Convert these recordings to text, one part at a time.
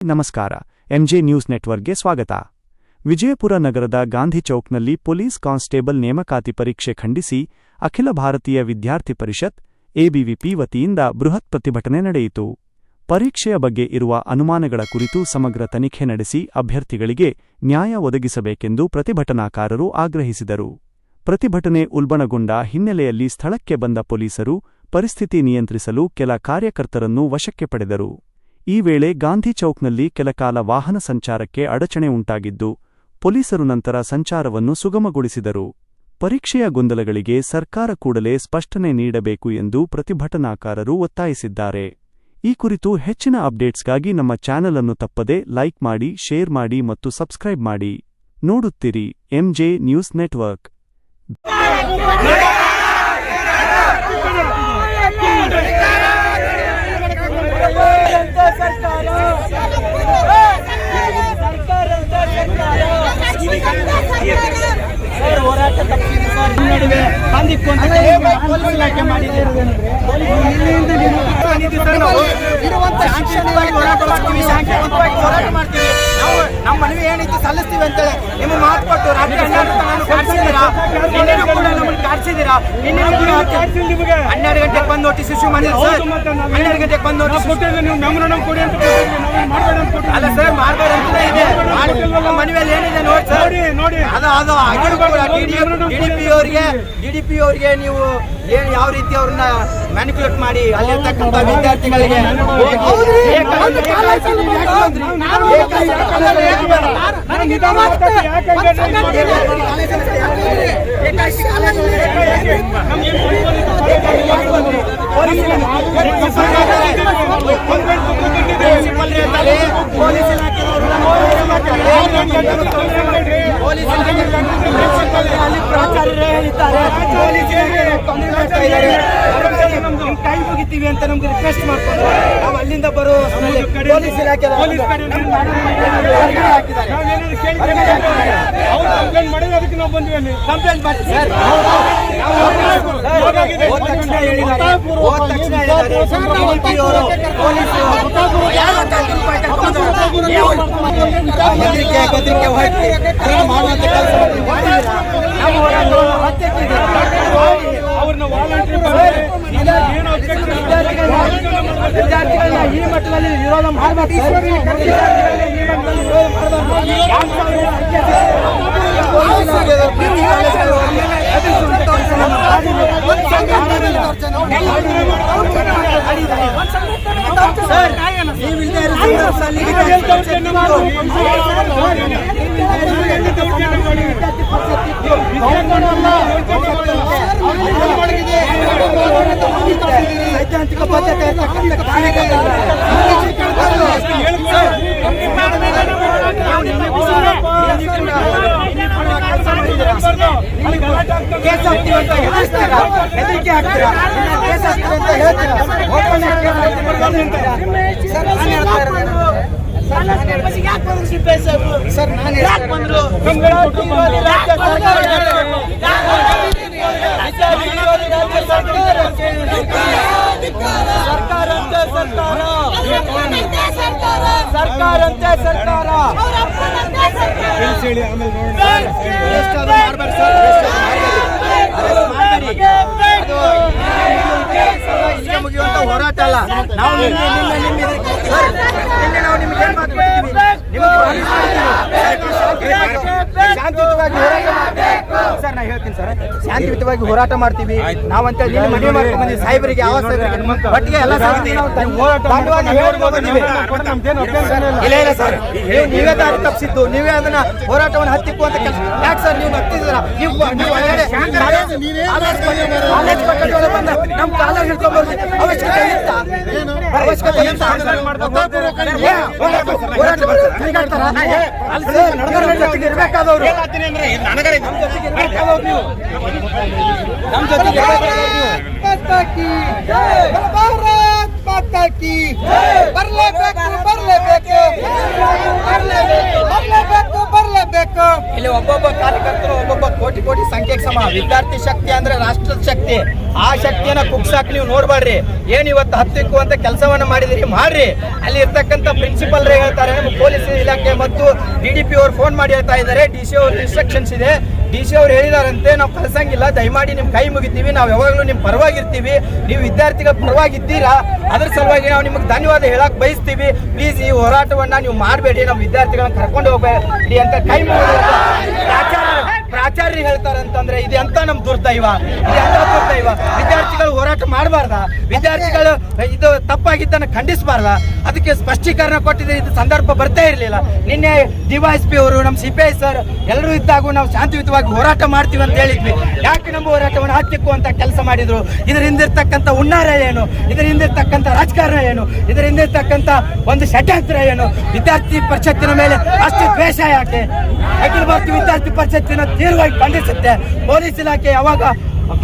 ನಮಸ್ಕಾರ. MJ news ನೆಟ್ವರ್ಕ್ಗೆ ಸ್ವಾಗತ. ವಿಜಯಪುರ ನಗರದ ಗಾಂಧಿ ಚೌಕ್ನಲ್ಲಿ ಪೊಲೀಸ್ ಕಾನ್ಸ್ಟೇಬಲ್ ನೇಮಕಾತಿ ಪರೀಕ್ಷೆ ಖಂಡಿಸಿ ಅಖಿಲ ಭಾರತೀಯ ವಿದ್ಯಾರ್ಥಿ ಪರಿಷತ್ ಎಬಿವಿಪಿ ವತಿಯಿಂದ ಬೃಹತ್ ಪ್ರತಿಭಟನೆ ನಡೆಯಿತು. ಪರೀಕ್ಷೆಯ ಬಗ್ಗೆ ಇರುವ ಅನುಮಾನಗಳ ಕುರಿತು ಸಮಗ್ರ ತನಿಖೆ ನಡೆಸಿ ಅಭ್ಯರ್ಥಿಗಳಿಗೆ ನ್ಯಾಯ ಒದಗಿಸಬೇಕೆಂದು ಪ್ರತಿಭಟನಾಕಾರರು ಆಗ್ರಹಿಸಿದರು. ಪ್ರತಿಭಟನೆ ಉಲ್ಬಣಗೊಂಡ ಹಿನ್ನೆಲೆಯಲ್ಲಿ ಸ್ಥಳಕ್ಕೆ ಬಂದ ಪೊಲೀಸರು ಪರಿಸ್ಥಿತಿ ನಿಯಂತ್ರಿಸಲು ಕೆಲ ಕಾರ್ಯಕರ್ತರನ್ನು ವಶಕ್ಕೆ ಪಡೆದರು. ಈ ವೇಳೆ ಗಾಂಧಿ ಚೌಕ್ನಲ್ಲಿ ಕೆಲಕಾಲ ವಾಹನ ಸಂಚಾರಕ್ಕೆ ಅಡಚಣೆ ಉಂಟಾಗಿದ್ದು, ಪೊಲೀಸರು ನಂತರ ಸಂಚಾರವನ್ನು ಸುಗಮಗೊಳಿಸಿದರು. ಪರೀಕ್ಷೆಯ ಗೊಂದಲಗಳಿಗೆ ಸರ್ಕಾರ ಕೂಡಲೇ ಸ್ಪಷ್ಟನೆ ನೀಡಬೇಕು ಎಂದು ಪ್ರತಿಭಟನಾಕಾರರು ಒತ್ತಾಯಿಸಿದ್ದಾರೆ. ಈ ಕುರಿತು ಹೆಚ್ಚಿನ ಅಪ್ಡೇಟ್ಸ್ಗಾಗಿ ನಮ್ಮ ಚಾನೆಲ್ ಅನ್ನು ತಪ್ಪದೆ ಲೈಕ್ ಮಾಡಿ, ಶೇರ್ ಮಾಡಿ ಮತ್ತು ಸಬ್ಸ್ಕ್ರೈಬ್ ಮಾಡಿ. ನೋಡುತ್ತೀರಿ ಎಂಜೆ ನ್ಯೂಸ್ ನೆಟ್ವರ್ಕ್. ಹೋರಾಟ ತಪ್ಪಿದೆ ಸರ್. ನಡುವೆ ಬಂದಿತ್ತು ಅಂತ ಪೊಲೀಸ್ ಇಲಾಖೆ ಮಾಡಿದೆ. ಹೋರಾಟ ಮಾಡ್ತೀವಿ ನಾವು. ನಮ್ಮ ಮನವಿ ಏನಿತ್ತು ಸಲ್ಲಿಸ್ತೀವಿ ಅಂತೇಳಿ ನಿಮ್ಮ ಮಾತು ಕೊಟ್ಟು ರಾತ್ರಿ 12 ಕಾಡ್ಸಿದ್ದೀರಾ. ನಿನ್ನೆನೂ ಕೂಡ ನಮ್ಮನ್ನು ಕಾಡ್ಸಿದ್ದೀರಾ. ನಿನ್ನೆನೂ ಕೂಡ 12 ಗಂಟೆಗೆ ಬಂದು ನೋಟಿಸ್ ಇಶ್ಯೂ ಮಾಡಿದ್ರು ಸರ್. 12 ಗಂಟೆಗೆ ಬಂದು ನೋಟಿಸ್ ಅಲ್ಲ ಸರ್, ಮಾಡಬೇಡ ಅಂತ ಇದೆ. ಮನವಿಯಲ್ಲಿ ಏನಿದೆ ನೋಡಿ ಸರ್. ಅದು ಡಿಡಿಪಿ ಅವರಿಗೆ ನೀವು ಏನು ಯಾವ ರೀತಿ ಅವ್ರನ್ನ ಮ್ಯಾನಿಪುಲೇಟ್ ಮಾಡಿ ಅಲ್ಲಿರ್ತಕ್ಕಂಥ ವಿದ್ಯಾರ್ಥಿಗಳಿಗೆ ಪ್ರಾಚಾರ್ಯರೇ ಹೇಳಿದ್ದಾರೆ ಕೈ ಮುಗಿತೀವಿ ಅಂತ ನಮ್ಗೆ ರಿಕ್ವೆಸ್ಟ್ ಮಾಡ್ಕೊಂಡು ನಾವು ಅಲ್ಲಿಂದ ಬರೋ ಪೊಲೀಸ್ ಇಲಾಖೆ ಕಂಪ್ಲೇಂಟ್ ಮಾಡ್ತೀವಿ ಸರ್. ಹೋದ ತಕ್ಷಣ ಹೇಳಿದ್ದಾರೆ ಗದ್ರಿಕೆ ಹೋಗಿ ಮಾಡುವಂತ ಕೆಲಸ ವಿದ್ಯಾರ್ಥಿಗಳನ್ನ ಈ ಮಟ್ಟದಲ್ಲಿ ವಿರೋಧ ಮಾಡಬೇಕು. ಸರ್ ಸೈದ್ಧಾಂತಿಕ ಬದ್ಧತೆ ಇರತಕ್ಕಂಥ ಕೇಸ್ ಹಾಕ್ತೀವಿ ಅಂತ ಹೆದರಿಸ್ತೀರಾ, ಹೆದರಿಕೆ ಹಾಕ್ತೀರಾ, ಕೇಸ್ ಹಾಕ್ತೀವಿ ಅಂತ ಹೇಳ್ತೀರಾ, ಸರ್ ಸರ್ಕಾರಂತೆ ಸರ್ಕಾರ ಮುಗಿಯುವಂತ ಹೋರಾಟ ಅಲ್ಲ. ನಾವು ನಿನ್ನೆ ನಾವು ನಿಮ್ಗೆ ಏನ್ ಮಾತು ಶಾಂತಿಯುತವಾಗಿ ಸರ್ ನಾ ಹೇಳ್ತೀನಿ ಸರ್, ಶಾಂತಿಯುತವಾಗಿ ಹೋರಾಟ ಮಾಡ್ತೀವಿ ನಾವಂತ ಮನವಿ ಮಾಡ್ಕೊಂಡು ಬಂದಿವಿ. ಸಾಹೇಬರಿಗೆ ಆವಾಸ ಒಟ್ಟಿಗೆ ಎಲ್ಲ ಇಲ್ಲ ಸರ್. ನೀವೇ ದಾರಿ ತಪ್ಪಿಸಿದ್ದು, ನೀವೇ ಅದನ್ನ ಹೋರಾಟವನ್ನು ಹತ್ತಿಕ್ಕುವಂತ ಕೆಲಸ ಯಾಕೆ ಸರ್ ನೀವು ಹತ್ತಿದ್ದೀರ? ನೀವು ಬಂದ ನಮ್ಮ ಕಾಲ ಹಿಡ್ಕೊಂಡ್ಬರ್ತೀವಿ. ಅವಶ್ಯಕತೆ ಇತ್ತ ಇರ್ಬೇಕಾದವ್ರು ನಮ್ಮ ಜೊತೆಗೆ ಬರಲೇಬೇಕು ಇಲ್ಲಿ ಒಬ್ಬೊಬ್ಬ ಕಾರ್ಯಕರ್ತರು ಒಬ್ಬೊಬ್ಬ ಕೋಟಿ ಕೋಟಿ ಸಂಖ್ಯೆಗೆ ಸಮ. ವಿದ್ಯಾರ್ಥಿ ಶಕ್ತಿ ಅಂದ್ರೆ ರಾಷ್ಟ್ರದ ಶಕ್ತಿ. ಆ ಶಕ್ತಿಯನ್ನ ಕುಗ್ಸಾಕ್ ನೀವು ನೋಡ್ಬೇಡ್ರಿ. ಏನ್ ಇವತ್ತು ಹತ್ತಿಕ್ಕು ಅಂತ ಕೆಲಸವನ್ನ ಮಾಡಿದಿರಿ, ಮಾಡ್ರಿ. ಅಲ್ಲಿ ಇರ್ತಕ್ಕಂಥ ಪ್ರಿನ್ಸಿಪಲ್ ಹೇಳ್ತಾರೆ, ನಮ್ಮ ಪೊಲೀಸ್ ಇಲಾಖೆ ಮತ್ತು DDP ಅವರು ಫೋನ್ ಮಾಡಿ ಹೇಳ್ತಾ ಇದ್ದಾರೆ, DC ಅವ್ರ ಇನ್ಸ್ಟ್ರಕ್ಷನ್ಸ್ ಇದೆ. DC ಅವ್ರು ಹೇಳಿದಾರಂತೆ, ನಾವು ಕಳ್ಸಂಗಿಲ್ಲ, ದಯಮಾಡಿ ನಿಮ್ ಕೈ ಮುಗಿತೀವಿ, ನಾವು ಯಾವಾಗಲೂ ನಿಮ್ ಪರವಾಗಿರ್ತೀವಿ, ನೀವು ವಿದ್ಯಾರ್ಥಿಗಳ ಪರವಾಗಿದ್ದೀರಾ, ಅದ್ರ ಸಲುವಾಗಿ ನಾವು ನಿಮ್ಗೆ ಧನ್ಯವಾದ ಹೇಳಕ್ ಬಯಸ್ತೀವಿ. ಪ್ಲೀಸ್ ಈ ಹೋರಾಟವನ್ನ ನೀವು ಮಾಡಬೇಡಿ, ನಾವು ವಿದ್ಯಾರ್ಥಿಗಳನ್ನ ಕರ್ಕೊಂಡು ಹೋಗಬೇಡಿ ಅಂತ ಕೈ ಪ್ರಾಚಾರ್ಯರು ಹೇಳ್ತಾರಂತಂದ್ರೆ ಇದು ಎಂತ ನಮ್ ದುರ್ದೈವ, ಇದು ಎಂತ ದುರ್ದೈವ. ವಿದ್ಯಾರ್ಥಿಗಳು ಹೋರಾಟ ಮಾಡಬಾರ್ದ, ವಿದ್ಯಾರ್ಥಿಗಳು ಇದು ತಪ್ಪಾಗಿದ್ದನ್ನು ಖಂಡಿಸಬಾರ್ದ, ಅದಕ್ಕೆ ಸ್ಪಷ್ಟೀಕರಣ ಕೊಟ್ಟಿದ್ರೆ ಇದು ಸಂದರ್ಭ ಬರ್ತಾ ಇರಲಿಲ್ಲ. ನಿನ್ನೆ DYSP ಅವರು, ನಮ್ಮ CPI ಸರ್ ಎಲ್ಲರೂ ಇದ್ದಾಗ ನಾವು ಶಾಂತಿಯುತವಾಗಿ ಹೋರಾಟ ಮಾಡ್ತೀವಿ ಅಂತ ಹೇಳಿದ್ವಿ. ಯಾಕೆ ನಮ್ಮ ಹೋರಾಟವನ್ನು ಹತ್ತಿಕ್ಕುವಂತ ಕೆಲಸ ಮಾಡಿದ್ರು? ಇದರ ಹಿಂದಿರ್ತಕ್ಕಂಥ ಹುನ್ನಾರ ಏನು, ಇದರ ಹಿಂದಿರ್ತಕ್ಕಂಥ ರಾಜಕಾರಣ ಏನು, ಇದರ ಹಿಂದಿರ್ತಕ್ಕಂಥ ಒಂದು ಷಡ್ಯಂತ್ರ ಏನು? ವಿದ್ಯಾರ್ಥಿ ಪರಿಷತ್ತಿನ ಮೇಲೆ ಅಷ್ಟು ದ್ವೇಷ ಯಾಕೆ? ಅಖಿಲ ಭಾರತೀಯ ವಿದ್ಯಾರ್ಥಿ ಪರಿಷತ್ತಿನ ತೀವ್ರವಾಗಿ ಖಂಡಿಸುತ್ತೆ. ಪೊಲೀಸ್ ಇಲಾಖೆ ಯಾವಾಗ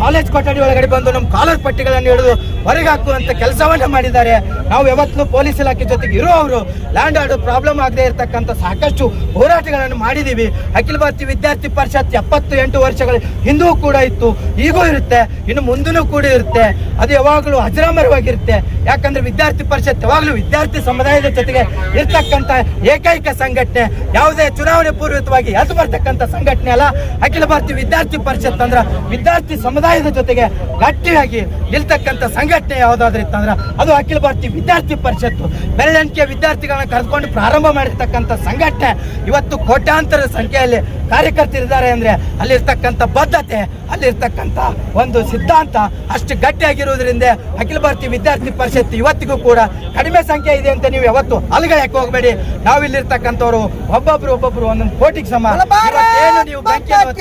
ಕಾಲೇಜ್ ಕೊಠಡಿ ಒಳಗಡೆ ಬಂದು ನಮ್ಮ ಕಾಲರ್ ಪಟ್ಟಿಗಳನ್ನು ಹಿಡಿದು ಹೊರಗೆ ಹಾಕುವಂತ ಕೆಲಸವನ್ನ ಮಾಡಿದ್ದಾರೆ. ನಾವು ಯಾವತ್ತೂ ಪೊಲೀಸ್ ಇಲಾಖೆ ಜೊತೆಗೆ ಇರುವವರು ಲ್ಯಾಂಡ್ ಆರ್ಡರ್ ಪ್ರಾಬ್ಲಮ್ ಆಗದೆ ಇರತಕ್ಕಂಥ ಸಾಕಷ್ಟು ಹೋರಾಟಗಳನ್ನು ಮಾಡಿದ್ದೀವಿ. ಅಖಿಲ ಭಾರತೀಯ ವಿದ್ಯಾರ್ಥಿ ಪರಿಷತ್ 78 ವರ್ಷಗಳ ಹಿಂದೂ ಕೂಡ ಇತ್ತು, ಈಗೂ ಇರುತ್ತೆ, ಇನ್ನು ಮುಂದೂ ಕೂಡ ಇರುತ್ತೆ. ಅದು ಯಾವಾಗಲೂ ಅಜರಾಮರವಾಗಿರುತ್ತೆ. ಯಾಕಂದ್ರೆ ವಿದ್ಯಾರ್ಥಿ ಪರಿಷತ್ ಯಾವಾಗಲೂ ವಿದ್ಯಾರ್ಥಿ ಸಮುದಾಯದ ಜೊತೆಗೆ ಇರ್ತಕ್ಕಂಥ ಏಕೈಕ ಸಂಘಟನೆ. ಯಾವುದೇ ಚುನಾವಣೆ ಪೂರ್ವಕವಾಗಿ ಎದ್ದು ಬರ್ತಕ್ಕಂಥ ಸಂಘಟನೆ ಅಲ್ಲ ಅಖಿಲ ಭಾರತೀಯ ವಿದ್ಯಾರ್ಥಿ ಪರಿಷತ್. ಅಂದ್ರೆ ವಿದ್ಯಾರ್ಥಿ ಸಮುದಾಯದ ಜೊತೆಗೆ ಗಟ್ಟಿಯಾಗಿ ನಿಲ್ತಕ್ಕಂಥ ಸಂಘಟನೆ ಯಾವುದಾದ್ರೂ ಇತ್ತಂದ್ರೆ ಅದು ಅಖಿಲ ಭಾರತೀಯ ವಿದ್ಯಾರ್ಥಿ ಪರಿಷತ್ತು. ಬೆರಳೆಣಿಕೆ ವಿದ್ಯಾರ್ಥಿಗಳನ್ನ ಕರೆದುಕೊಂಡು ಪ್ರಾರಂಭ ಮಾಡಿರ್ತಕ್ಕಂಥ ಸಂಘಟನೆ. ಇವತ್ತು ಕೋಟ್ಯಾಂತರ ಸಂಖ್ಯೆಯಲ್ಲಿ ಕಾರ್ಯಕರ್ತರಿದ್ದಾರೆ ಅಂದ್ರೆ ಅಲ್ಲಿರ್ತಕ್ಕಂಥ ಬದ್ಧತೆ, ಅಲ್ಲಿರ್ತಕ್ಕಂಥ ಒಂದು ಸಿದ್ಧಾಂತ ಅಷ್ಟು ಗಟ್ಟಿಯಾಗಿರುವುದರಿಂದ ಅಖಿಲ ಭಾರತೀಯ ವಿದ್ಯಾರ್ಥಿ ಪರಿಷತ್ ಇವತ್ತಿಗೂ ಕೂಡ ಕಡಿಮೆ ಸಂಖ್ಯೆ ಇದೆ ಅಂತ ನೀವು ಯಾವತ್ತು ಅಲಗಕ್ಕೆ ಹೋಗಬೇಡಿ. ನಾವಿಲ್ಲಿರ್ತಕ್ಕಂಥವ್ರು ಒಬ್ಬೊಬ್ರು ಒಂದೊಂದು ಕೋಟಿಗೆ ಸಮ. ಏನು ನೀವು ಸರ್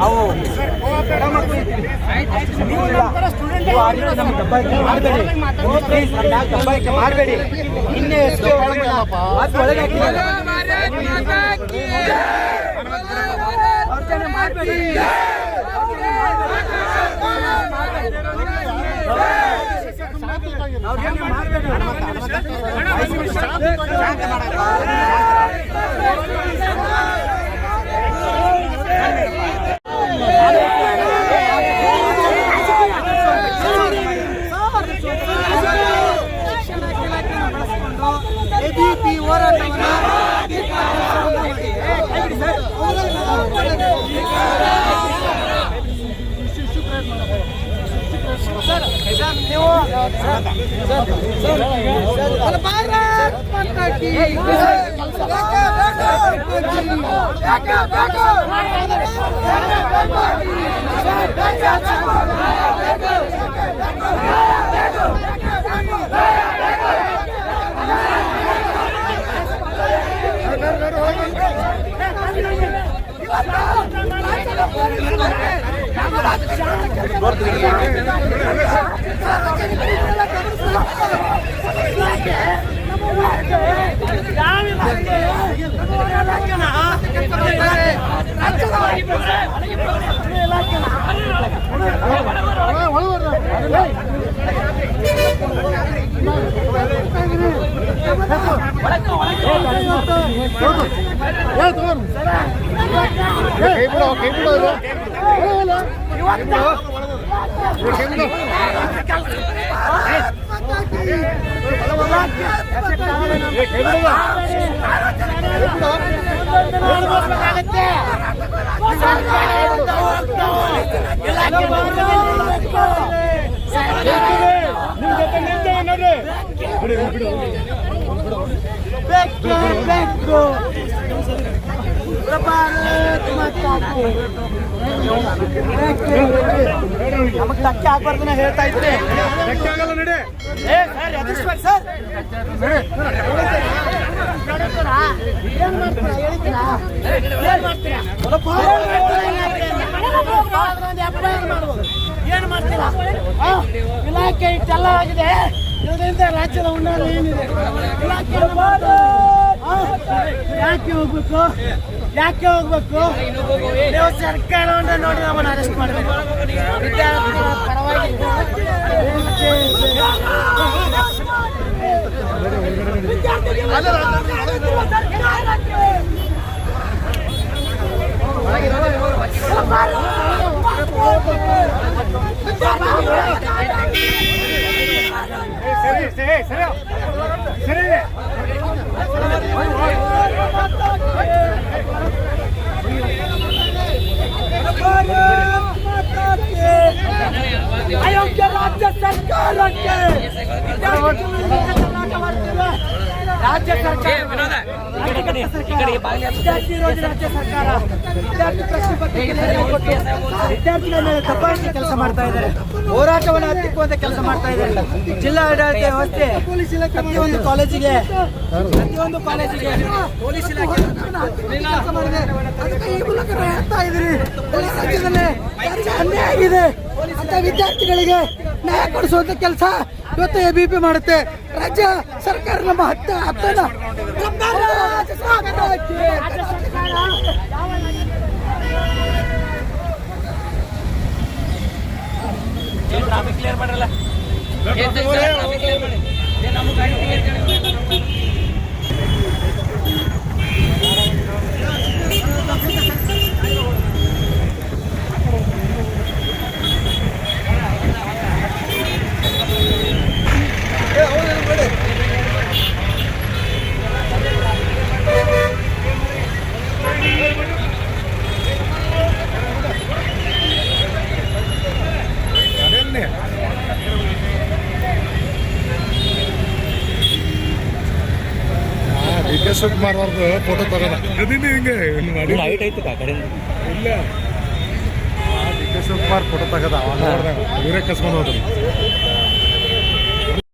ಅವು ಮಾಡಬೇಡಿ. ಇನ್ನೇ ಮಾಡಬೇಡಿ. ನಮಗ್ ಧಕ್ಕೆ ಆಗ್ಬಾರ್ದು ಹೇಳ್ತಾ ಇದ್ರಿ. ಏನ್ ಮಾಡ್ತೀರಾ? ಇಲಾಖೆ ಇಷ್ಟೆಲ್ಲ ಆಗಿದೆ, ಇದರಿಂದ ರಾಜ್ಯದ ಉನ್ನತ ಏನಿದೆ? ಇಲಾಖೆ ಯಾಕೆ ಹೋಗ್ಬೇಕು? ನೀವು ಸರ್ಕಾರವನ್ನು ನೋಡಿ ನಮ್ಮನ್ನು ಅರೆಸ್ಟ್ ಮಾಡಬೇಕು. ವಿದ್ಯಾರ್ಥಿಗಳ ಪರವಾಗಿ ಅಯೋಗ್ಯ ರಾಜ್ಯ ಸರ್ಕಾರಕ್ಕೆ ರಾಜ್ಯ ಸರ್ಕಾರ ವಿದ್ಯಾರ್ಥಿ ವಿರೋಧಿ ರಾಜ್ಯ ಸರ್ಕಾರ ವಿದ್ಯಾರ್ಥಿ ಪ್ರಶ್ನೆ ಪತ್ರಿಕೆ ಕೊಟ್ಟು ವಿದ್ಯಾರ್ಥಿಗಳ ಮೇಲೆ ದಬ್ಬಾಳಿಕೆ ಕೆಲಸ ಮಾಡ್ತಾ ಇದ್ದಾರೆ. ಹೋರಾಟವನ್ನು ಹತ್ತಿಕ್ಕುವಂತ ಕೆಲಸ ಮಾಡ್ತಾ ಇದ್ದಾರೆ. ಜಿಲ್ಲಾ ಆಡಳಿತ ವ್ಯವಸ್ಥೆ ಪ್ರತಿಯೊಂದು ಕಾಲೇಜಿಗೆ ಪೊಲೀಸ್ ಇಲಾಖೆ ಈ ಮೂಲಕ ಹೇಳ್ತಾ ಇದ್ರಿ. ರಾಜ್ಯದಲ್ಲಿ ಅನ್ಯಾಯ ಆಗಿದೆ ಅಂತ ವಿದ್ಯಾರ್ಥಿಗಳಿಗೆ ನ್ಯಾಯ ಕೊಡಿಸುವಂತ ಕೆಲಸ ಇವತ್ತು ABP ಮಾಡುತ್ತೆ. ರಾಜ್ಯ ಸರ್ಕಾರ ನಮ್ಮ ಹತ್ತನ ಕ್ಲಿಯರ್ ಮಾಡಲ್ಲ. ಶಿವಕುಮಾರ್ ಅವ್ರದ್ದು ಫೋಟೋ ತಗೋಣ ಹಿಂಗೆ ಹೈಟ್ ಐತೆ ಕಡೆ ಇಲ್ಲ ಡಿ ಕೆ ಶಿವಕುಮಾರ್ ಫೋಟೋ ತಗದ ಇವರೇ ಕಸ್ಕೊಂಡು ಹೋದ್ರಿ.